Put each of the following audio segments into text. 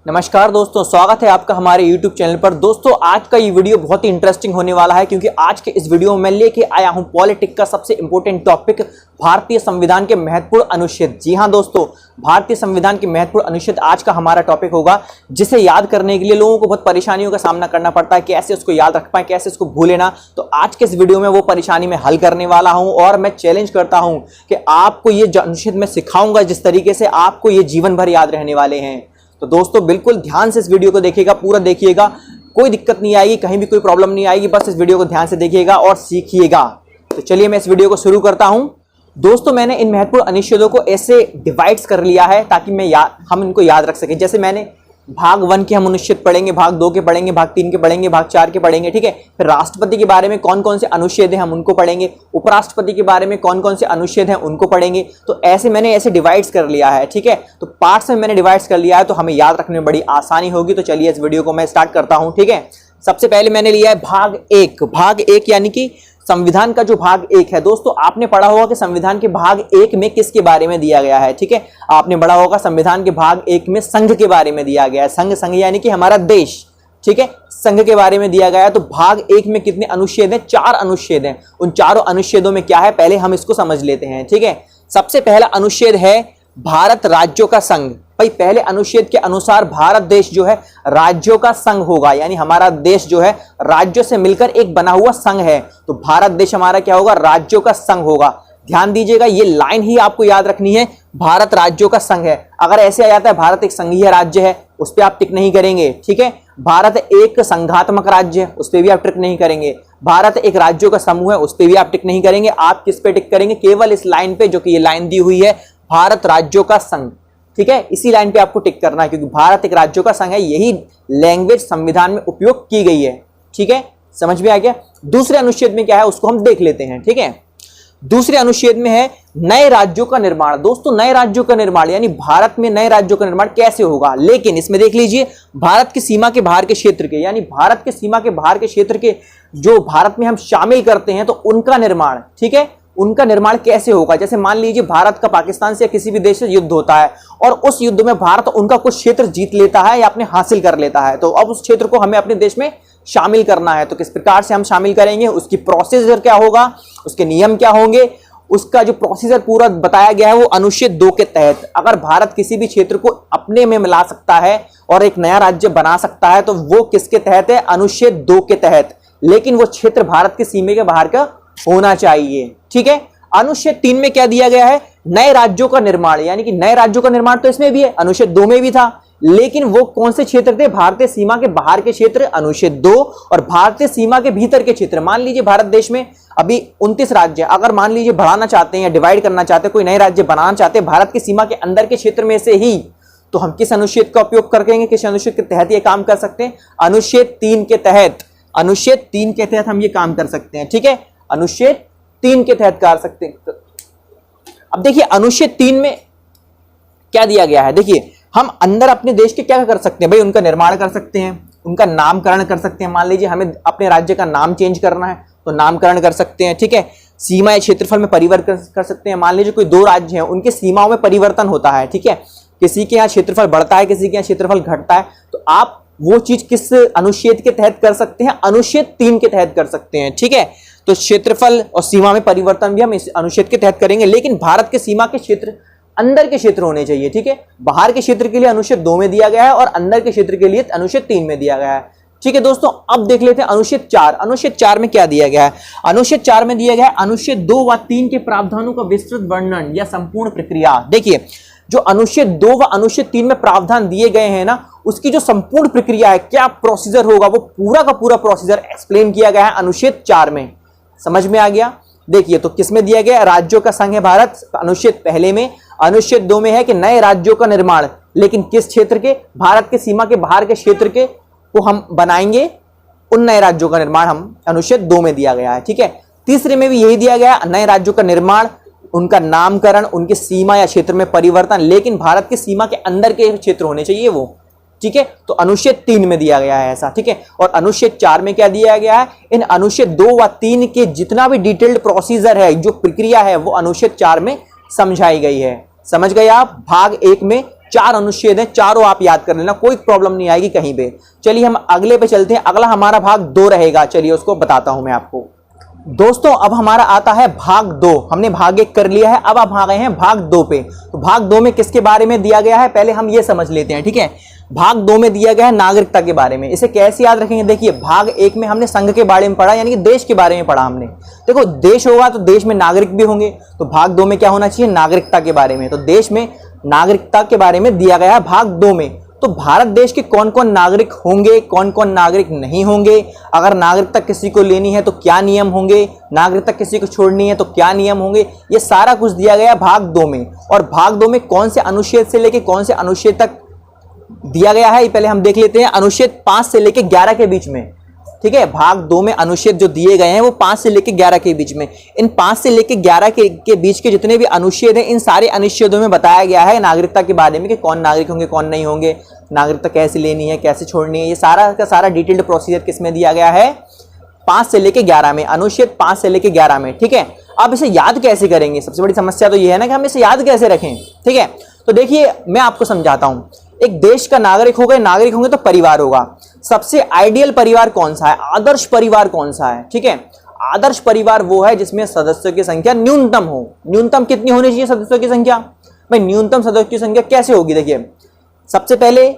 नमस्कार दोस्तों, स्वागत है आपका हमारे YouTube चैनल पर। दोस्तों आज का ये वीडियो बहुत ही इंटरेस्टिंग होने वाला है क्योंकि आज के इस वीडियो में मैं लेके आया हूं पॉलिटिक्स का सबसे इंपॉर्टेंट टॉपिक, भारतीय संविधान के महत्वपूर्ण अनुच्छेद। जी हां दोस्तों, भारतीय संविधान के महत्वपूर्ण अनुच्छेद आज का हमारा टॉपिक होगा, जिसे याद करने के लिए लोगों को बहुत परेशानियों का सामना करना पड़ता है। कैसे उसको याद रख पाए, कैसे उसको भूले ना। तो आज के इस वीडियो में वो परेशानी मैं हल करने वाला हूं और मैं चैलेंज करता हूं कि आपको ये अनुच्छेद मैं सिखाऊंगा जिस तरीके से आपको ये जीवन भर याद रहने वाले हैं। तो दोस्तों बिल्कुल ध्यान से इस वीडियो को देखिएगा, पूरा देखिएगा, कोई दिक्कत नहीं आएगी, कहीं भी कोई प्रॉब्लम नहीं आएगी। बस इस वीडियो को ध्यान से देखिएगा और सीखिएगा। तो चलिए मैं इस वीडियो को शुरू करता हूं। दोस्तों मैंने इन महत्वपूर्ण अनुच्छेदों को ऐसे डिवाइड्स कर लिया है ताकि हम इनको याद रख सकें। जैसे मैंने भाग 1 के हम अनुच्छेद पढ़ेंगे, भाग 2 के पढ़ेंगे, भाग 3 के पढ़ेंगे, भाग 4 के पढ़ेंगे, ठीक है। फिर राष्ट्रपति के बारे में कौन कौन से अनुच्छेद हैं हम उनको पढ़ेंगे, उपराष्ट्रपति के बारे में कौन कौन से अनुच्छेद हैं उनको पढ़ेंगे। तो ऐसे मैंने ऐसे डिवाइड्स कर लिया है, ठीक है। तो पार्ट्स में मैंने डिवाइड्स कर लिया है तो हमें याद रखने में बड़ी आसानी होगी। तो चलिए इस वीडियो को मैं स्टार्ट करता हूं, ठीक है। सबसे पहले मैंने लिया है भाग 1। भाग 1 यानी कि संविधान का जो भाग 1 है। दोस्तों आपने पढ़ा होगा कि संविधान के भाग 1 में किसके बारे में दिया गया है, ठीक है। आपने पढ़ा होगा संविधान के भाग 1 में संघ के बारे में दिया गया है। संघ यानी कि हमारा देश, ठीक है, संघ के बारे में दिया गया है। तो भाग 1 में कितने अनुच्छेद हैं? 4 अनुच्छेद हैं। उन चारों अनुच्छेदों में क्या है पहले हम इसको समझ लेते हैं, ठीक है। सबसे पहला अनुच्छेद है भारत राज्यों का संघ। भाई पहले अनुच्छेद के अनुसार भारत देश जो है राज्यों का संघ होगा, यानी हमारा देश जो है राज्यों से मिलकर एक बना हुआ संघ है। तो भारत देश हमारा क्या होगा? राज्यों का संघ होगा। ध्यान दीजिएगा, ये लाइन ही आपको याद रखनी है, भारत राज्यों का संघ है। अगर ऐसे आ जाता है भारत एक संघीय राज्य है, उस पर आप टिक नहीं करेंगे, ठीक है। भारत एक संघात्मक राज्य है, उस पर भी आप टिक नहीं करेंगे। भारत एक राज्यों का समूह है, उस पर भी आप टिक नहीं करेंगे। आप किस पे टिक करेंगे? केवल इस लाइन पे, जो कि ये लाइन दी हुई है भारत राज्यों का संघ, ठीक है। इसी लाइन पे आपको टिक करना है क्योंकि भारत एक राज्यों का संघ है। यही लैंग्वेज संविधान में उपयोग की गई है, ठीक है। समझ में आ गया। दूसरे अनुच्छेद में क्या है उसको हम देख लेते हैं, ठीक है। दूसरे अनुच्छेद में है नए राज्यों का निर्माण। दोस्तों नए राज्यों का निर्माण यानी भारत में नए राज्यों का निर्माण कैसे होगा। लेकिन इसमें देख लीजिए, भारत की सीमा के बाहर के क्षेत्र के, यानी भारत के सीमा के बाहर के क्षेत्र के जो भारत में हम शामिल करते हैं, तो उनका निर्माण, ठीक है, उनका निर्माण कैसे होगा। जैसे मान लीजिए भारत का पाकिस्तान से या किसी भी देश से युद्ध होता है और उस युद्ध में भारत उनका कुछ क्षेत्र जीत लेता है या अपने हासिल कर लेता है, तो अब उस क्षेत्र को हमें अपने देश में शामिल करना है। तो किस प्रकार से हम शामिल करेंगे, उसकी प्रोसीजर क्या होगा, उसके नियम क्या होंगे, उसका जो प्रोसीजर पूरा बताया गया है वो अनुच्छेद 2 के तहत। अगर भारत किसी भी क्षेत्र को अपने में मिला सकता है और एक नया राज्य बना सकता है तो वो किसके तहत है? अनुच्छेद 2 के तहत। लेकिन वो क्षेत्र भारत के सीमा के बाहर का होना चाहिए, ठीक है। अनुच्छेद 3 में क्या दिया गया है? नए राज्यों का निर्माण, यानी कि नए राज्यों का निर्माण तो इसमें भी है, अनुच्छेद 2 में भी था। लेकिन वो कौन से क्षेत्र थे? भारतीय सीमा के बाहर के क्षेत्र, अनुच्छेद 2, और भारतीय सीमा के भीतर के क्षेत्र। मान लीजिए भारत देश में अभी 29 राज्य, अगर मान लीजिए बढ़ाना चाहते हैं या डिवाइड करना चाहते हैं, कोई नए राज्य बनाना चाहते हैं भारत की सीमा के अंदर के क्षेत्र में से ही, तो हम किस अनुच्छेद का उपयोग करेंगे, किस अनुच्छेद के तहत ये काम कर सकते हैं? अनुच्छेद 3 के तहत। अनुच्छेद 3 के तहत हम ये काम कर सकते हैं, ठीक है। अनुच्छेद 3 के तहत कर सकते हैं। अब देखिए अनुच्छेद 3 में क्या दिया गया है। देखिए हम अंदर अपने देश के क्या कर सकते हैं भाई? उनका निर्माण कर सकते हैं, उनका नामकरण कर सकते हैं। मान लीजिए हमें अपने राज्य का नाम चेंज करना है तो नामकरण कर सकते हैं, ठीक है। सीमा या क्षेत्रफल में परिवर्तन कर सकते हैं। मान लीजिए कोई 2 राज्य हैं, उनके सीमाओं में परिवर्तन होता है, ठीक है। किसी के यहाँ क्षेत्रफल बढ़ता है, किसी के यहाँ क्षेत्रफल घटता है, तो आप वो चीज किस अनुच्छेद के तहत कर सकते हैं? अनुच्छेद 3 के तहत कर सकते हैं, ठीक है। तो क्षेत्रफल और सीमा में परिवर्तन भी हम इस अनुच्छेद के तहत करेंगे। लेकिन भारत के सीमा के क्षेत्र अंदर के क्षेत्र होने चाहिए, ठीक है। बाहर के क्षेत्र के लिए अनुच्छेद 2 में दिया गया है और अंदर के क्षेत्र के लिए अनुच्छेद 3 में दिया गया है, ठीक है। दोस्तों अब देख लेते हैं अनुच्छेद 4। अनुच्छेद 4 में क्या दिया गया है? अनुच्छेद 4 में दिया गया है अनुच्छेद 2 व 3 के प्रावधानों का विस्तृत वर्णन या संपूर्ण प्रक्रिया। देखिए जो अनुच्छेद 2 व अनुच्छेद 3 में प्रावधान दिए गए हैं ना, उसकी जो संपूर्ण प्रक्रिया है, क्या प्रोसीजर होगा, वो पूरा का पूरा प्रोसीजर एक्सप्लेन किया गया है अनुच्छेद 4 में। समझ में आ गया। देखिए तो किसमें दिया गया? राज्यों का संघ है भारत, अनुच्छेद पहले में। अनुच्छेद 2 में है कि नए राज्यों का निर्माण, लेकिन किस क्षेत्र के? भारत के सीमा के बाहर के क्षेत्र के को हम बनाएंगे, उन नए राज्यों का निर्माण हम अनुच्छेद 2 में दिया गया है, ठीक है। तीसरे में भी यही दिया गया, नए राज्यों का निर्माण, उनका नामकरण, उनकी सीमा या क्षेत्र में परिवर्तन, लेकिन भारत की सीमा के अंदर के क्षेत्र होने चाहिए वो, ठीक है। तो अनुच्छेद 3 में दिया गया है ऐसा, ठीक है। और अनुच्छेद 4 में क्या दिया गया है? इन अनुच्छेद 2 व 3 के जितना भी डिटेल्ड प्रोसीजर है, जो प्रक्रिया है, वो अनुच्छेद 4 में समझाई गई है। समझ गए आप? भाग 1 में 4 अनुच्छेद हैं, चारों आप याद कर लेना, कोई प्रॉब्लम नहीं आएगी कहीं पे। चलिए हम अगले पे चलते हैं। अगला हमारा भाग 2 रहेगा। चलिए उसको बताता हूं मैं आपको। दोस्तों अब हमारा आता है भाग 2। हमने भाग 1 कर लिया है, अब आप आ गए हैं भाग 2 पे। तो भाग 2 में किसके बारे में दिया गया है, पहले हम ये समझ लेते हैं, ठीक है। भाग 2 में दिया गया है नागरिकता के बारे में। इसे कैसे याद रखेंगे, देखिए भाग 1 में हमने संघ के बारे में पढ़ा, यानी कि देश के बारे में पढ़ा हमने। देखो देश होगा तो देश में नागरिक भी होंगे, तो भाग 2 में क्या होना चाहिए, नागरिकता के बारे में। तो देश में नागरिकता के बारे में दिया गया है भाग 2 में। तो भारत देश के कौन कौन नागरिक होंगे, कौन कौन नागरिक नहीं होंगे, अगर नागरिकता किसी को लेनी है तो क्या नियम होंगे, नागरिकता किसी को छोड़नी है तो क्या नियम होंगे, ये सारा कुछ दिया गया भाग 2 में। और भाग 2 में कौन से अनुच्छेद से लेके कौन से अनुच्छेद तक दिया गया है, ये पहले हम देख लेते हैं। अनुच्छेद 5 से लेके 11 के बीच में, ठीक है। भाग 2 में अनुच्छेद जो दिए गए हैं वो 5 से लेके 11 के बीच में। इन 5 से लेके 11 के बीच के जितने भी अनुच्छेद हैं, इन सारे अनुच्छेदों में बताया गया है नागरिकता के बारे में कि कौन नागरिक होंगे, कौन नहीं होंगे, नागरिकता कैसे लेनी है, कैसे छोड़नी है। ये सारा का सारा डिटेल्ड प्रोसीजर किसमें दिया गया है, 5 से लेके 11 में, अनुच्छेद 5 से लेके 11 में, ठीक है। अब इसे याद कैसे करेंगे, सबसे बड़ी समस्या तो ये है ना कि हम इसे याद कैसे रखें, ठीक है। तो देखिए मैं आपको समझाता हूं। एक देश का नागरिक होंगे तो परिवार होगा। सबसे आइडियल परिवार कौन सा है, आदर्श परिवार कौन सा है, ठीक है। आदर्श परिवार वो है जिसमें सदस्यों की संख्या न्यूनतम हो। न्यूनतम कितनी होनी चाहिए सदस्यों की संख्या, भाई न्यूनतम सदस्यों की संख्या कैसे होगी, देखिए सबसे पहले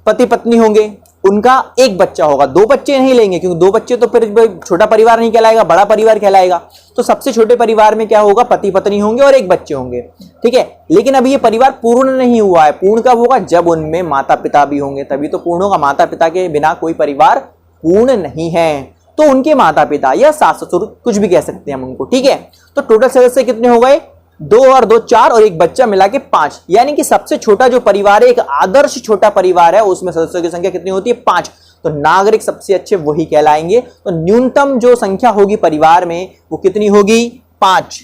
पति पत्नी होंगे, उनका एक बच्चा होगा। 2 बच्चे नहीं लेंगे क्योंकि 2 बच्चे तो फिर छोटा परिवार नहीं कहलाएगा, बड़ा परिवार कहलाएगा। तो सबसे छोटे परिवार में क्या होगा, पति पत्नी होंगे और एक बच्चे होंगे, ठीक है। लेकिन अभी ये परिवार पूर्ण नहीं हुआ है। पूर्ण कब होगा, जब उनमें माता पिता भी होंगे, तभी तो पूर्ण होगा। माता पिता के बिना कोई परिवार पूर्ण नहीं है। तो उनके माता पिता या सास ससुर कुछ भी कह सकते हैं हम उनको, ठीक है। तो टोटल सदस्य कितने हो गए, 2 और 2 4 और एक बच्चा मिला के 5। यानी कि सबसे छोटा जो परिवार है, एक आदर्श छोटा परिवार है, उसमें सदस्यों की संख्या कितनी होती है, 5। तो नागरिक सबसे अच्छे वही कहलाएंगे। तो न्यूनतम जो संख्या होगी परिवार में वो कितनी होगी, 5।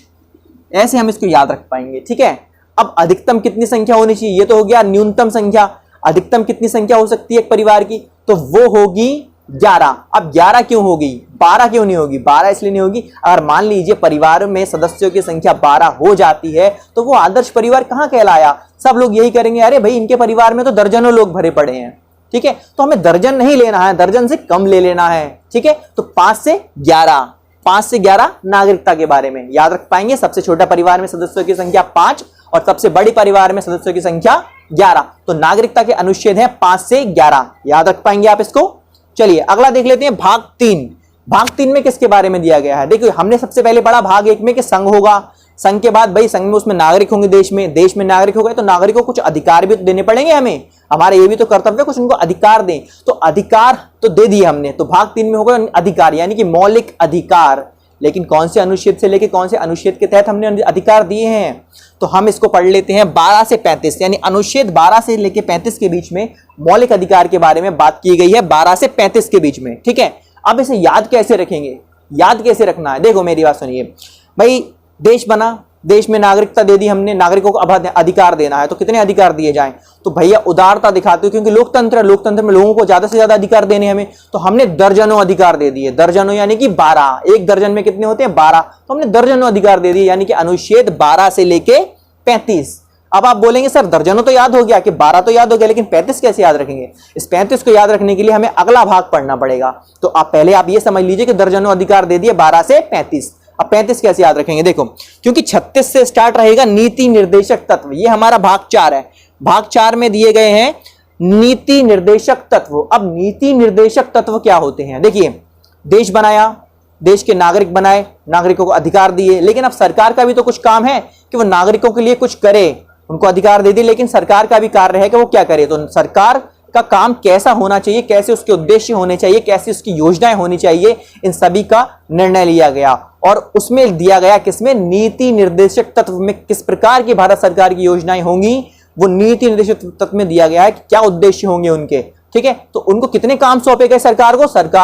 ऐसे हम इसको याद रख पाएंगे, ठीक है। अब अधिकतम कितनी संख्या होनी चाहिए, ये तो हो गया न्यूनतम संख्या। अधिकतम कितनी संख्या हो सकती है एक परिवार की, तो वो होगी 11। अब 11 क्यों होगी, 12 क्यों नहीं होगी, 12 इसलिए नहीं होगी, अगर मान लीजिए परिवार में सदस्यों की संख्या 12 हो जाती है तो वो आदर्श परिवार कहां कहलाया। सब लोग यही करेंगे, अरे भाई इनके परिवार में तो दर्जनों लोग भरे पड़े हैं, ठीक है। तो हमें दर्जन नहीं लेना है, दर्जन से कम ले लेना है, ठीक है। तो 5 से 11 नागरिकता के बारे में याद रख पाएंगे। सबसे छोटा परिवार में सदस्यों की संख्या 5 और सबसे बड़ी परिवार में सदस्यों की संख्या 11। तो नागरिकता के अनुच्छेद हैं 5 से 11, याद रख पाएंगे आप इसको। चलिए अगला देख लेते हैं भाग 3। भाग 3 में किसके बारे में दिया गया है, देखिए हमने सबसे पहले पढ़ा भाग 1 में कि संघ होगा। संघ के बाद भाई संघ में उसमें नागरिक होंगे, देश में नागरिक हो गए तो नागरिकों को कुछ अधिकार भी तो देने पड़ेंगे हमें, हमारे ये भी तो कर्तव्य कुछ उनको अधिकार दें। तो अधिकार तो दे दिए हमने, तो भाग 3 में होगा अधिकार, यानी कि मौलिक अधिकार। लेकिन कौन से अनुच्छेद से लेके कौन से अनुच्छेद के तहत हमने अधिकार दिए हैं, तो हम इसको पढ़ लेते हैं 12 से 35, यानी अनुच्छेद 12 से लेके 35 के बीच में मौलिक अधिकार के बारे में बात की गई है, 12 से 35 के बीच में, ठीक है। अब इसे याद कैसे रखेंगे, याद कैसे रखना है, देखो मेरी बात सुनिए भाई। देश बना, देश में नागरिकता दे दी हमने, नागरिकों को अब अधिकार देना है, तो कितने अधिकार दिए जाएं, तो भैया उदारता दिखाते हो, क्योंकि लोकतंत्र, लोकतंत्र में लोगों को ज्यादा से ज्यादा अधिकार देने हमें, तो हमने दर्जनों अधिकार दे दिए। दर्जनों यानी कि 12, एक दर्जन में कितने होते हैं 12, तो हमने दर्जनों अधिकार दे दिए, यानी कि अनुच्छेद 12 से लेके 35। अब आप बोलेंगे सर दर्जनों तो याद हो गया, कि 12 तो याद हो गया, लेकिन 35 कैसे याद रखेंगे। इस 35 को याद रखने के लिए हमें अगला भाग पढ़ना पड़ेगा। तो आप पहले आप ये समझ लीजिए कि दर्जनों अधिकार दे दिए 12 से 35। अब 35 कैसे याद रखेंगे, देखो क्योंकि 36 से स्टार्ट रहेगा नीति निर्देशक तत्व, ये हमारा भाग 4 है। भाग 4 में दिए गए हैं नीति निर्देशक तत्व। अब नीति निर्देशक तत्व क्या होते हैं, देखिए देश बनाया, देश के नागरिक बनाए, नागरिकों को अधिकार दिए, लेकिन अब सरकार का भी तो कुछ काम है कि वो नागरिकों के लिए कुछ करे, उनको अधिकार दे दिए, लेकिन सरकार का भी कार्य है कि वो क्या करे। तो सरकार का काम कैसा होना चाहिए, कैसे उसके उद्देश्य होने चाहिए, कैसे उसकी योजनाएं होनी चाहिए, इन सभी का निर्णय लिया गया। और उसमें दिया गया किसमें, नीति निर्देशक तत्व में किस प्रकार की भारत सरकार की योजनाएं होंगी, वो नीति निर्देशक तत्व में दिया गया है कि क्या उद्देश्य होंगे उनके, ठीक है। तो उनको कितने काम सौंपे गए सरकार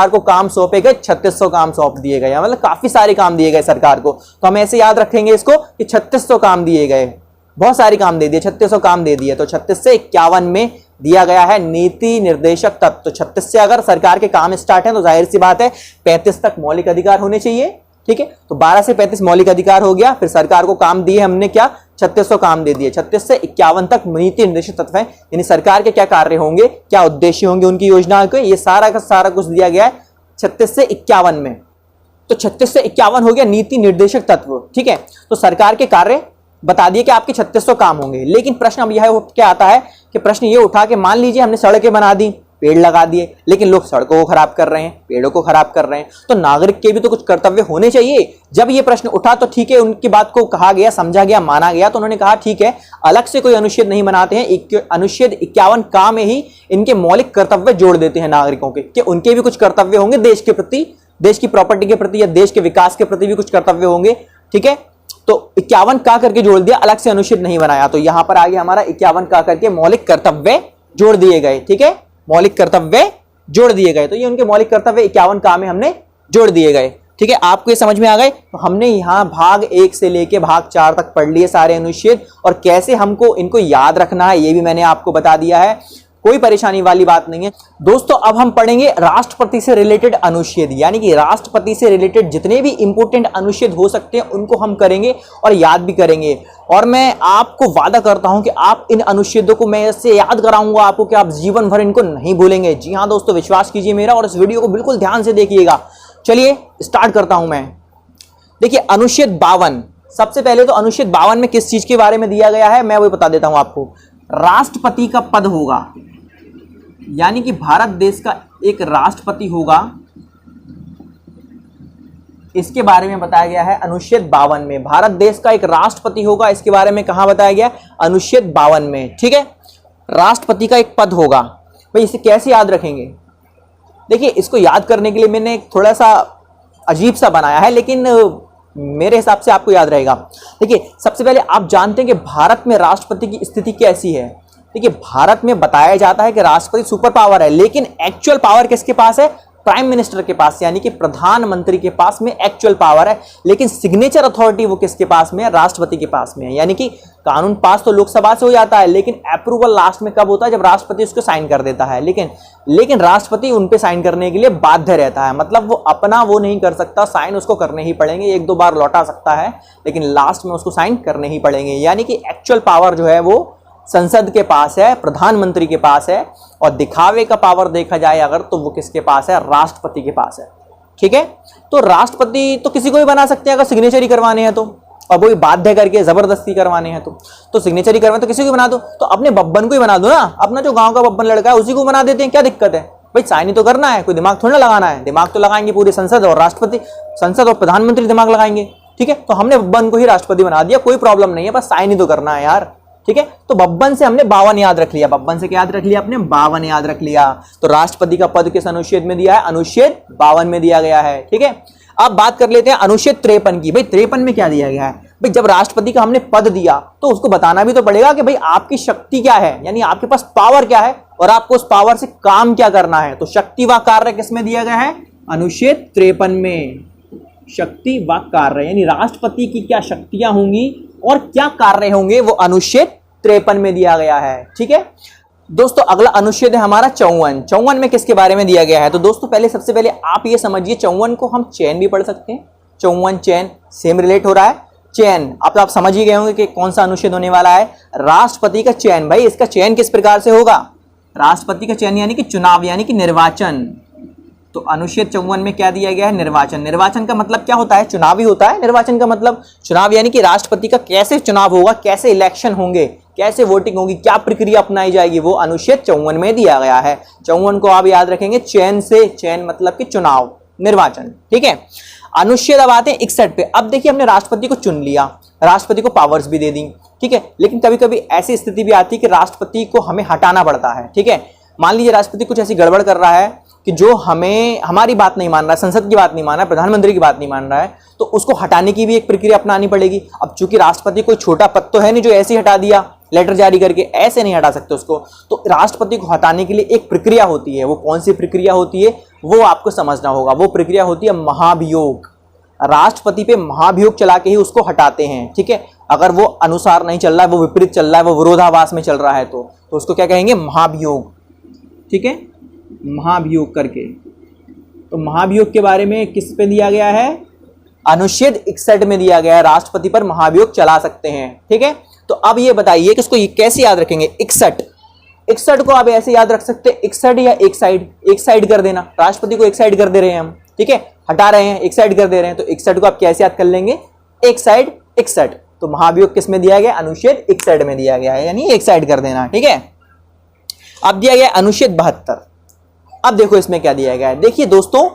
को काम सौंपे गए 3600 काम सौंप दिए गए, मतलब काफी सारे काम दिए गए सरकार को। तो हम ऐसे याद रखेंगे इसको कि 3600 काम दिए गए, बहुत सारे काम दे दिए, 3600 काम दे दिए। तो 36 से 51 में दिया गया है नीति निर्देशक तत्व। तो 36 से अगर सरकार के काम स्टार्ट है तो जाहिर सी बात है 35 तक मौलिक अधिकार होने चाहिए, ठीक है। तो 12 से 35 मौलिक अधिकार हो गया। फिर सरकार को काम दिए हमने क्या, 3600 काम दे दिए। 36 से 51 तक नीति निर्देशित तत्व हैं, यानी सरकार के क्या कार्य होंगे, क्या उद्देश्य होंगे उनकी योजना के, ये सारा का सारा कुछ दिया गया है 36 से 51 में। तो 36 से 51 हो गया नीति निर्देशक तत्व, ठीक है। तो सरकार के कार्य बता दिए कि आपके 3600 काम होंगे। लेकिन प्रश्न अब यह क्या आता है कि प्रश्न ये उठा कि मान लीजिए हमने सड़कें बना दी, पेड़ लगा दिए, लेकिन लोग सड़कों को खराब कर रहे हैं, पेड़ों को खराब कर रहे हैं, तो नागरिक के भी तो कुछ कर्तव्य होने चाहिए। जब ये प्रश्न उठा तो ठीक है, उनकी बात को कहा गया, समझा गया, माना गया। तो उन्होंने कहा ठीक है, अलग से कोई अनुच्छेद नहीं बनाते हैं, अनुच्छेद 51 का में ही इनके मौलिक कर्तव्य जोड़ देते हैं नागरिकों के, कि उनके भी कुछ कर्तव्य होंगे देश के प्रति, देश की प्रॉपर्टी के प्रति या देश के विकास के प्रति भी कुछ कर्तव्य होंगे, ठीक है। तो 51 का करके जोड़ दिया, अलग से अनुच्छेद नहीं बनाया। तो यहां पर आगे हमारा 51 का करके मौलिक कर्तव्य जोड़ दिए गए, ठीक है, मौलिक कर्तव्य जोड़ दिए गए। तो ये उनके मौलिक कर्तव्य 51 का में हमने जोड़ दिए गए, ठीक है। आपको ये समझ में आ गए। तो हमने यहाँ भाग 1 से लेके भाग 4 तक पढ़ लिए सारे अनुच्छेद, और कैसे हमको इनको याद रखना है ये भी मैंने आपको बता दिया है, कोई परेशानी वाली बात नहीं है दोस्तों। अब हम पढ़ेंगे राष्ट्रपति से रिलेटेड अनुच्छेद, यानी कि राष्ट्रपति से रिलेटेड जितने भी इंपॉर्टेंट अनुच्छेद हो सकते हैं उनको हम करेंगे और याद भी करेंगे। और मैं आपको वादा करता हूं कि आप इन अनुच्छेदों को मैं इससे याद कराऊंगा आपको कि आप जीवन भर इनको नहीं भूलेंगे। जी हाँ दोस्तों, विश्वास कीजिए मेरा, और इस वीडियो को बिल्कुल ध्यान से देखिएगा। चलिए स्टार्ट करता हूं मैं। देखिए अनुच्छेद 52, सबसे पहले तो अनुच्छेद 52 में किस चीज के बारे में दिया गया है मैं वही बता देता हूं आपको। राष्ट्रपति का पद होगा, यानी कि भारत देश का एक राष्ट्रपति होगा, इसके बारे में बताया गया है अनुच्छेद 52 में। भारत देश का एक राष्ट्रपति होगा, इसके बारे में कहां बताया गया, अनुच्छेद 52 में, ठीक है। राष्ट्रपति का एक पद होगा। भाई इसे कैसे याद रखेंगे, देखिए इसको याद करने के लिए मैंने थोड़ा सा अजीब सा बनाया है, लेकिन मेरे हिसाब से आपको याद रहेगा। देखिए सबसे पहले आप जानते हैं कि भारत में राष्ट्रपति की स्थिति कैसी है। देखिए भारत में बताया जाता है कि राष्ट्रपति सुपर पावर है, लेकिन एक्चुअल पावर किसके पास है, प्राइम मिनिस्टर के पास, यानी कि प्रधानमंत्री के पास में एक्चुअल पावर है। लेकिन सिग्नेचर अथॉरिटी वो किसके पास में है, राष्ट्रपति के पास में है। यानी कि कानून पास तो लोकसभा से हो जाता है, लेकिन अप्रूवल लास्ट में कब होता है, जब राष्ट्रपति उसको साइन कर देता है। लेकिन राष्ट्रपति उन पे साइन करने के लिए बाध्य रहता है, मतलब वो अपना वो नहीं कर सकता, साइन उसको करने ही पड़ेंगे। 1-2 बार लौटा सकता है, लेकिन लास्ट में उसको साइन करने ही पड़ेंगे। यानी कि एक्चुअल पावर जो है वो संसद के पास है, प्रधानमंत्री के पास है, और दिखावे का पावर देखा जाए अगर तो वो किसके पास है, राष्ट्रपति के पास है, ठीक है। तो राष्ट्रपति तो किसी को भी बना सकते हैं अगर सिग्नेचर ही करवाने हैं तो, और वो बाध्य करके जबरदस्ती करवाने हैं तो सिग्नेचर ही करवाने तो किसी को बना दो, तो अपने बब्बन को ही बना दो ना, अपना जो गांव का बब्बन लड़का है उसी को बना देते हैं, क्या दिक्कत है भाई, साइन ही तो करना है, कोई दिमाग थोड़ा ना लगाना है। दिमाग तो लगाएंगे पूरी संसद और राष्ट्रपति, संसद और प्रधानमंत्री दिमाग लगाएंगे, ठीक है। तो हमने बब्बन को ही राष्ट्रपति बना दिया, कोई प्रॉब्लम नहीं है, बस साइन ही तो करना है यार, ठीक है। तो बब्बन से हमने 52 याद रख लिया, बब्बन से क्या याद रख लिया आपने, 52 याद रख लिया। तो राष्ट्रपति का पद किस अनुच्छेद में दिया है, अनुच्छेद 52 में दिया गया है, ठीक है। अब बात कर लेते हैं अनुच्छेद 53 की। भाई 53 में क्या दिया गया है, भाई जब राष्ट्रपति का हमने पद दिया तो उसको बताना भी तो पड़ेगा कि भाई आपकी शक्ति क्या है, यानी आपके पास पावर क्या है और आपको उस पावर से काम क्या करना है। तो शक्ति व कार्य किसमें दिया गया है, अनुच्छेद 53 में। शक्ति व कार्य यानी राष्ट्रपति की क्या शक्तियां होंगी और क्या कार्य होंगे, वो अनुच्छेद 53 में दिया गया है, ठीक है दोस्तों। अगला अनुच्छेद है हमारा 54। 54 में किसके बारे में दिया गया है, तो दोस्तों पहले सबसे पहले आप ये समझिए, 54 को हम चैन भी पढ़ सकते हैं। 54 चैन सेम रिलेट हो रहा है, चयन आप समझ ही गए होंगे कि कौन सा अनुच्छेद होने वाला है, राष्ट्रपति का चयन। भाई इसका चयन किस प्रकार से होगा, राष्ट्रपति का चयन यानी कि चुनाव, यानी कि निर्वाचन। तो अनुच्छेद 54 में क्या दिया गया है, निर्वाचन। निर्वाचन का मतलब क्या होता है, चुनाव ही होता है। निर्वाचन का मतलब चुनाव, यानी कि राष्ट्रपति का कैसे चुनाव होगा, कैसे इलेक्शन होंगे, कैसे वोटिंग होगी, क्या प्रक्रिया अपनाई जाएगी, वो अनुच्छेद 54 में दिया गया है। 54 को आप याद रखेंगे चयन से, चयन मतलब कि चुनाव, निर्वाचन, ठीक है। अनुच्छेद अब आते हैं 61 पे। अब देखिए हमने राष्ट्रपति को चुन लिया, राष्ट्रपति को पावर्स भी दे दी, ठीक है। लेकिन कभी कभी ऐसी स्थिति भी आती है कि राष्ट्रपति को हमें हटाना पड़ता है, ठीक है। मान लीजिए राष्ट्रपति कुछ ऐसी गड़बड़ कर रहा है कि जो हमारी बात नहीं मान रहा है, संसद की बात नहीं मान रहा है, प्रधानमंत्री की बात नहीं मान रहा है, तो उसको हटाने की भी एक प्रक्रिया अपनानी पड़ेगी। अब चूंकि राष्ट्रपति कोई छोटा पद तो है नहीं जो ऐसे ही हटा दिया लेटर जारी करके, ऐसे नहीं हटा सकते उसको। तो राष्ट्रपति को हटाने के लिए एक प्रक्रिया होती है, वो कौन सी प्रक्रिया होती है वो आपको समझना होगा। वो प्रक्रिया होती है महाभियोग। राष्ट्रपति पे महाभियोग चला के ही उसको हटाते हैं, ठीक है। अगर वो अनुसार नहीं चल रहा है, वो विपरीत चल रहा है, वो विरोधाभास में चल रहा है, तो उसको क्या कहेंगे, महाभियोग, ठीक है, महाभियोग करके। तो महाभियोग के बारे में किस पे दिया गया है, अनुच्छेद 61 में दिया गया है राष्ट्रपति पर महाभियोग चला सकते हैं। ठीक है, तो अब ये बताइए कि इसको ये कैसे याद रखेंगे। 61 को आप ऐसे याद रख सकते हैं 61 या एक साइड कर देना, राष्ट्रपति को एक साइड कर दे रहे हैं हम। ठीक है, हटा रहे हैं, एक साइड कर दे रहे हैं, तो 61 को आप कैसे याद कर लेंगे, एक साइड 61। तो महाभियोग किस में दिया गया, अनुच्छेद 61 में दिया गया है, यानी एक साइड कर देना। ठीक है, अब दिया गया अनुच्छेद 72। अब देखो इसमें क्या दिया गया है। देखिए दोस्तों,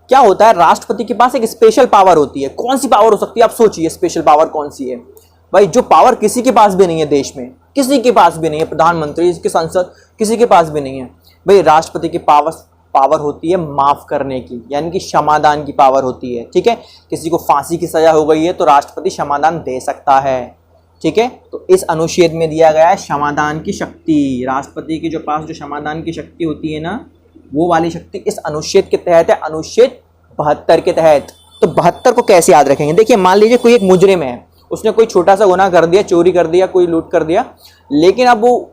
क्या होता है, राष्ट्रपति के पास एक स्पेशल पावर होती है। कौन सी पावर हो सकती है, आप सोचिए स्पेशल पावर कौन सी है भाई, जो पावर किसी के पास भी नहीं है, देश में किसी के पास भी नहीं है, प्रधानमंत्री की, संसद, किसी के पास भी नहीं है भाई। राष्ट्रपति की पावर होती है माफ करने की, यानी कि क्षमादान की पावर होती है। ठीक है, किसी को फांसी की सजा हो गई है तो राष्ट्रपति क्षमादान दे सकता है। ठीक है, तो इस अनुच्छेद में दिया गया है क्षमादान की शक्ति। राष्ट्रपति के जो पास जो क्षमादान की शक्ति होती है ना, वो वाली शक्ति इस अनुच्छेद के तहत है, अनुच्छेद 72 के तहत। तो 72 को कैसे याद रखेंगे, देखिए मान लीजिए कोई एक मुजरिम है, उसने कोई छोटा सा गुनाह कर दिया, चोरी कर दिया, कोई लूट कर दिया, लेकिन अब वो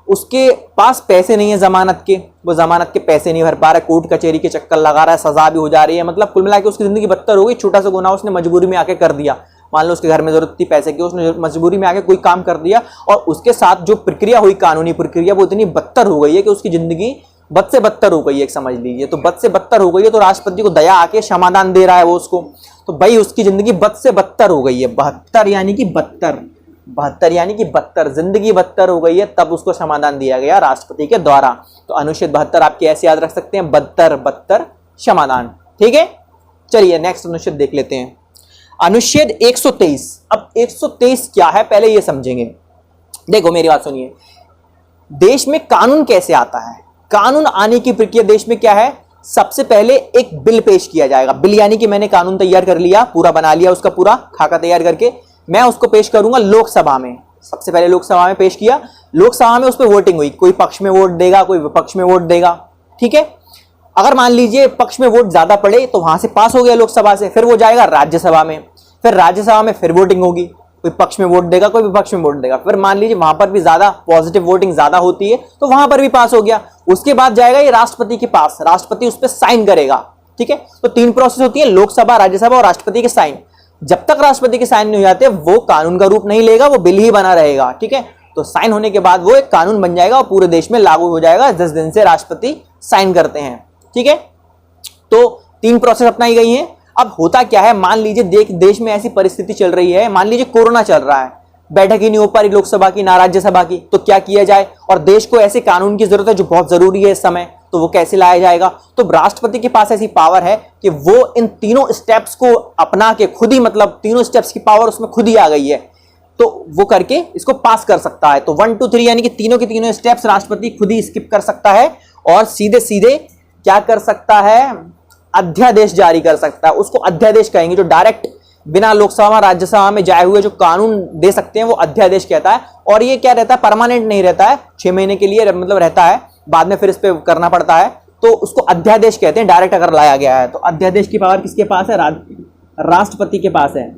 उसके पास पैसे नहीं है जमानत के, वो जमानत के पैसे नहीं भर पा रहा है, कोर्ट कचहरी के चक्कर लगा रहा है, सजा भी हो जा रही है, मतलब कुल मिला के उसकी जिंदगी बदतर हो गई। छोटा सा गुनाह उसने मजबूरी में आके कर दिया, मान लो उसके घर में जरूरत थी पैसे की, उसने मजबूरी में आके कोई काम कर दिया, और उसके साथ जो प्रक्रिया हुई, कानूनी प्रक्रिया, वो इतनी बदतर हो गई है कि उसकी जिंदगी बद से बदतर हो गई है, समझ लीजिए। तो बद से बदतर हो गई है, तो राष्ट्रपति को दया आके क्षमादान दे रहा है वो उसको, तो भाई उसकी जिंदगी बद से बदतर हो गई है। 72 यानी कि बदतर, 72 यानी कि बदतर, जिंदगी बदतर हो गई है, तब उसको क्षमादान दिया गया राष्ट्रपति के द्वारा। तो अनुच्छेद 72 आप कैसे याद रख सकते हैं, बदतर क्षमादान। ठीक है, चलिए नेक्स्ट अनुच्छेद देख लेते हैं, अनुच्छेद 123। अब 123 क्या है पहले ये समझेंगे। देखो मेरी बात सुनिए, देश में कानून कैसे आता है, कानून आने की प्रक्रिया देश में क्या है, सबसे पहले एक बिल पेश किया जाएगा। बिल यानी कि मैंने कानून तैयार कर लिया, पूरा बना लिया, उसका पूरा खाका तैयार करके मैं उसको पेश करूंगा लोकसभा में। सबसे पहले लोकसभा में पेश किया, लोकसभा में उस पर वोटिंग हुई, कोई पक्ष में वोट देगा, कोई विपक्ष में वोट देगा। ठीक है, अगर मान लीजिए पक्ष में वोट ज्यादा पड़े तो वहां से पास हो गया लोकसभा से, फिर वो जाएगा राज्यसभा में, फिर राज्यसभा में फिर वोटिंग होगी, कोई पक्ष में वोट देगा, कोई विपक्ष में वोट देगा, फिर मान लीजिए वहां पर भी ज्यादा पॉजिटिव वोटिंग ज्यादा होती है तो वहां पर भी पास हो गया। उसके बाद जाएगा ये राष्ट्रपति के पास, राष्ट्रपति उस पर साइन करेगा। ठीक है, तो 3 प्रोसेस होती है, लोकसभा, राज्यसभा और राष्ट्रपति के साइन। जब तक राष्ट्रपति के साइन नहीं हो जाते वो कानून का रूप नहीं लेगा, वो बिल ही बना रहेगा। ठीक है, तो साइन होने के बाद वो एक कानून बन जाएगा और पूरे देश में लागू हो जाएगा जिस दिन से राष्ट्रपति साइन करते हैं। ठीक है, तो 3 प्रोसेस अपनाई गई हैं। अब होता क्या है, मान लीजिए देश में ऐसी परिस्थिति चल रही है, मान लीजिए कोरोना चल रहा है, बैठक ही नहीं हो पा रही लोकसभा की ना राज्यसभा की, तो क्या किया जाए, और देश को ऐसे कानून की जरूरत है जो बहुत जरूरी है इस समय, तो वो कैसे लाया जाएगा। तो राष्ट्रपति के पास ऐसी पावर है कि वो इन तीनों स्टेप्स को अपना के खुद ही, मतलब तीनों स्टेप्स की पावर उसमें खुद ही आ गई है, तो वो करके इसको पास कर सकता है। तो 1 2 3 यानी कि तीनों के तीनों स्टेप्स राष्ट्रपति खुद ही स्किप कर सकता है और सीधे सीधे क्या कर सकता है, अध्यादेश जारी कर सकता है। उसको अध्यादेश कहेंगे, जो डायरेक्ट बिना लोकसभा राज्यसभा में जाए हुए जो कानून दे सकते हैं वो अध्यादेश कहता है। और ये क्या रहता है, परमानेंट नहीं रहता है, 6 महीने के लिए मतलब रहता है, बाद में फिर इस पे करना पड़ता है, तो उसको अध्यादेश कहते हैं। डायरेक्ट अगर लाया गया है तो अध्यादेश की पावर किसके पास है, राष्ट्रपति के पास है।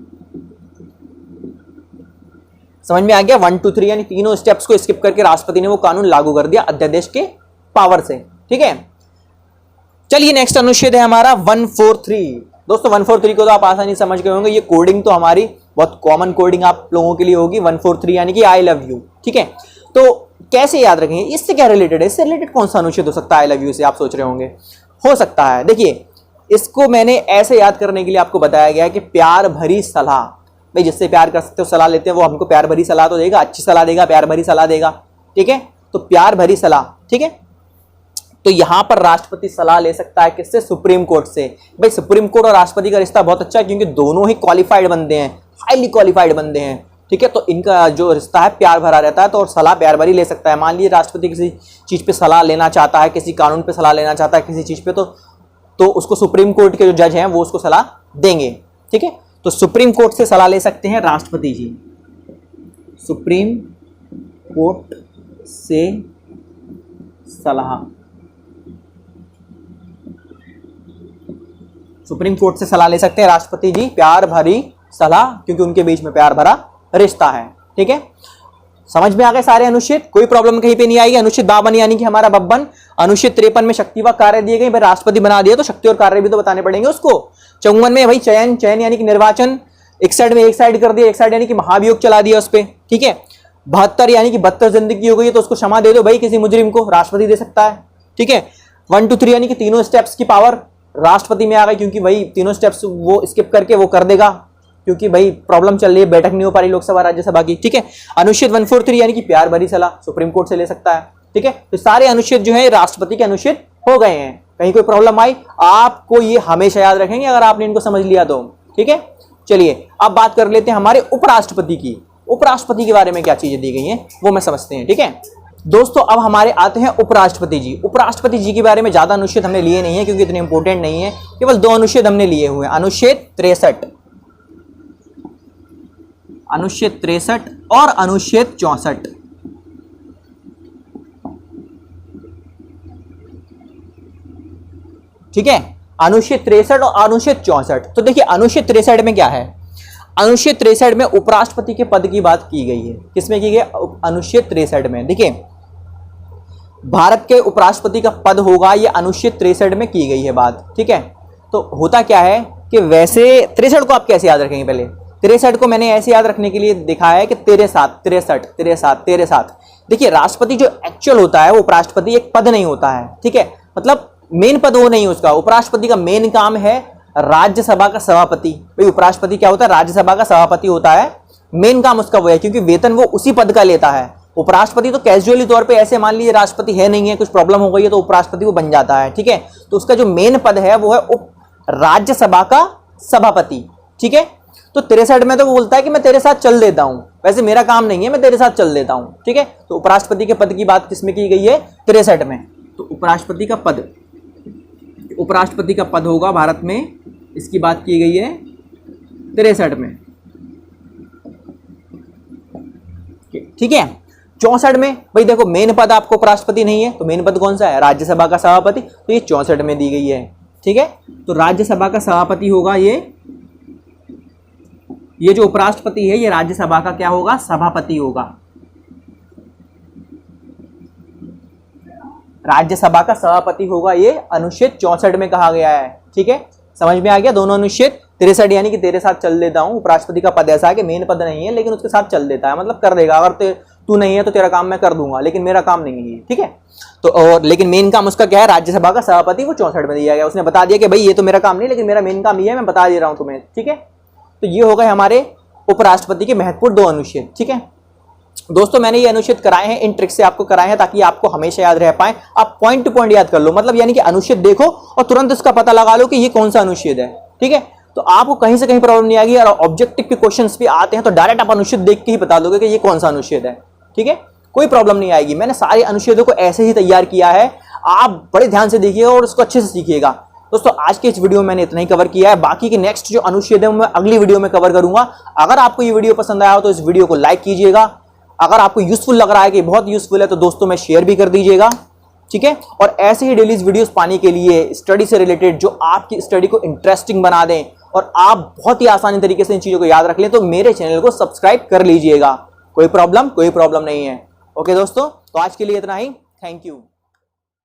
समझ में आ गया, 1 2 3 यानी तीनों स्टेप्स को स्किप करके राष्ट्रपति ने वो कानून लागू कर दिया अध्यादेश के पावर से। ठीक है, चलिए नेक्स्ट अनुच्छेद है हमारा 143। दोस्तों 143 को तो आप आसानी समझ गए होंगे, ये कोडिंग तो हमारी बहुत कॉमन कोडिंग आप लोगों के लिए होगी। 143 यानी कि आई लव यू। ठीक है, तो कैसे याद रखेंगे, इससे क्या रिलेटेड है, इससे रिलेटेड कौन सा अनुच्छेद हो सकता है आई लव यू से, आप सोच रहे होंगे। हो सकता है, देखिए इसको मैंने ऐसे याद करने के लिए आपको बताया गया है कि प्यार भरी सलाह, भाई जिससे प्यार कर सकते हो सलाह लेते हैं वो हमको प्यार भरी सलाह तो देगा, अच्छी सलाह देगा, प्यार भरी सलाह देगा। ठीक है, तो प्यार भरी सलाह। ठीक है, तो यहां पर राष्ट्रपति सलाह ले सकता है किससे, सुप्रीम कोर्ट से। भाई सुप्रीम कोर्ट और राष्ट्रपति का रिश्ता बहुत अच्छा है क्योंकि दोनों ही क्वालिफाइड बंदे हैं, हाईली क्वालिफाइड बंदे हैं। ठीक है, तो इनका जो रिश्ता है प्यार भरा रहता है, तो और सलाह प्यार भरी ले सकता है। मान लीजिए राष्ट्रपति किसी चीज पे सलाह लेना चाहता है, किसी कानून पे सलाह लेना चाहता है किसी चीज पे, तो उसको सुप्रीम कोर्ट के जो जज हैं वो उसको सलाह देंगे। ठीक है, तो सुप्रीम कोर्ट से सलाह ले सकते हैं राष्ट्रपति जी, सुप्रीम कोर्ट से सलाह, सुप्रीम कोर्ट से सलाह ले सकते हैं राष्ट्रपति जी, प्यार भरी सलाह, क्योंकि उनके बीच में प्यार भरा रिश्ता है। ठीक है, समझ में आ गए सारे अनुच्छेद, कोई प्रॉब्लम कहीं पे नहीं आएगी। अनुच्छेद 52 यानी कि हमारा 52। अनुच्छेद 53 में शक्ति व कार्य दिए गए, भाई राष्ट्रपति बना दिया तो शक्ति और कार्य भी तो बताने पड़ेंगे उसको। 54 में भाई चयन, चयन यानी कि निर्वाचन, एक साइड में एक साइड कर दिया, एक साइड यानी कि महाभियोग चला दिया उस पर, ठीक है। 72 यानी कि 72 जिंदगी हो गई है तो उसको क्षमा दे दो भाई, किसी मुजरिम को राष्ट्रपति दे सकता है, ठीक है। 1 2 3 यानी कि तीनों स्टेप्स की पावर राष्ट्रपति में आ गई, क्योंकि भाई तीनों स्टेप्स वो स्किप करके वो कर देगा, क्योंकि भाई प्रॉब्लम चल रही है, बैठक नहीं हो पा रही लोकसभा राज्यसभा की, ठीक है। अनुच्छेद 143 यानी कि प्यार भरी सलाह, सुप्रीम कोर्ट से ले सकता है, ठीक है। तो सारे अनुच्छेद जो है राष्ट्रपति के अनुच्छेद हो गए हैं। कहीं कोई प्रॉब्लम आई, आपको ये हमेशा याद रखेंगे अगर आपने इनको समझ लिया तो, ठीक है। चलिए अब बात कर लेते हैं हमारे उपराष्ट्रपति की। उपराष्ट्रपति के बारे में क्या चीजें दी गई हैं वो मैं समझते हैं, ठीक है दोस्तों। अब हमारे आते हैं उपराष्ट्रपति जी। उपराष्ट्रपति जी के बारे में ज्यादा अनुच्छेद हमने लिए नहीं है क्योंकि इतने इंपॉर्टेंट नहीं है, केवल 2 अनुच्छेद हमने लिए हुए हैं। अनुच्छेद 63, अनुच्छेद 63 और अनुच्छेद 64, ठीक है। अनुच्छेद 63 और अनुच्छेद 64। तो देखिए अनुच्छेद 63 में क्या है, अनुच्छेद 63 में उपराष्ट्रपति के पद की बात की गई है। किसमें की गई? अनुच्छेद 63 में। देखिए भारत के उपराष्ट्रपति का पद होगा, ये अनुच्छेद 63 में की गई है बात, ठीक है। तो होता क्या है कि वैसे 63 को आप कैसे याद रखेंगे? पहले 63 को मैंने ऐसे याद रखने के लिए दिखा है कि 63। देखिए राष्ट्रपति जो एक्चुअल होता है वो उपराष्ट्रपति एक पद नहीं होता है, ठीक है। मतलब मेन पद वो नहीं उसका। उपराष्ट्रपति का मेन काम है राज्यसभा का सभापति। भाई उपराष्ट्रपति क्या होता है? राज्यसभा का सभापति होता है, मेन काम उसका वो है, क्योंकि वेतन वो उसी पद का लेता है। उपराष्ट्रपति तो कैजुअली तौर पे ऐसे मान लीजिए राष्ट्रपति है नहीं है, कुछ प्रॉब्लम हो गई है तो उपराष्ट्रपति वो बन जाता है, ठीक है। तो उसका जो मेन पद है वो है उप राज्यसभा का सभापति, ठीक है। तो 63 में तो वो बोलता है कि मैं तेरे साथ चल देता हूं, वैसे मेरा काम नहीं है, मैं तेरे साथ चल देता हूं, ठीक है। तो उपराष्ट्रपति के पद की बात किसमें की गई है? 63 में। तो उपराष्ट्रपति का पद, उपराष्ट्रपति का पद होगा भारत में, इसकी बात की गई है 63 में, ठीक है। 64 में भाई देखो मेन पद आपको उपराष्ट्रपति नहीं है, तो मेन पद कौन सा है? राज्यसभा का सभापति। तो ये 64 में दी गई है, ठीक है। तो राज्यसभा का सभापति होगा ये जो उपराष्ट्रपति है ये राज्यसभा का क्या होगा? सभापति होगा। राज्यसभा का सभापति होगा, ये अनुच्छेद 64 में कहा गया है, ठीक है। समझ में आ गया दोनों अनुच्छेद। 63 यानी कि तेरे साथ चल देता हूं। उपराष्ट्रपति का पद ऐसा है कि मेन पद नहीं है लेकिन उसके साथ चल देता है, मतलब कर देगा। अगर तू नहीं है तो तेरा काम मैं कर दूंगा, लेकिन मेरा काम नहीं है, ठीक है। तो और लेकिन मेन काम उसका क्या है? राज्यसभा का सभापति, वो 64 में दिया गया। उसने बता दिया कि भाई ये तो मेरा काम नहीं, लेकिन मेरा मेन काम ये है, मैं बता दे रहा हूं तुम्हें, ठीक है। तो ये हो गए हमारे उपराष्ट्रपति के महत्वपूर्ण 2 अनुच्छेद, ठीक है दोस्तों। मैंने ये अनुच्छेद कराए हैं, इन ट्रिक से आपको कराए हैं ताकि आपको हमेशा याद रह पाए। आप पॉइंट टू पॉइंट याद कर लो, मतलब यानी कि अनुच्छेद देखो और तुरंत इसका पता लगा लो कि ये कौन सा अनुच्छेद है, ठीक है। तो आपको कहीं से कहीं प्रॉब्लम नहीं आएगी। और ऑब्जेक्टिव के क्वेश्चंस भी आते हैं तो डायरेक्ट आप अनुच्छेद देख के ही बता दोगे कि ये कौन सा अनुच्छेद है, ठीक है। कोई प्रॉब्लम नहीं आएगी। मैंने सारे अनुच्छेदों को ऐसे ही तैयार किया है, आप बड़े ध्यान से देखिएगा और उसको अच्छे से सीखिएगा। दोस्तों आज के इस वीडियो में मैंने इतना ही कवर किया है, बाकी के नेक्स्ट जो अनुच्छेद है मैं अगली वीडियो में कवर करूंगा। अगर आपको ये वीडियो पसंद आया हो तो इस वीडियो को लाइक कीजिएगा। अगर आपको यूजफुल लग रहा है कि बहुत यूजफुल है तो दोस्तों में शेयर भी कर दीजिएगा, ठीक है। और ऐसे ही डेली वीडियोस पाने के लिए स्टडी से रिलेटेड जो आपकी स्टडी को इंटरेस्टिंग बना दें और आप बहुत ही आसानी तरीके से इन चीजों को याद रख लें, तो मेरे चैनल को सब्सक्राइब कर लीजिएगा। कोई प्रॉब्लम नहीं है। ओके दोस्तों, तो आज के लिए इतना ही। Thank you.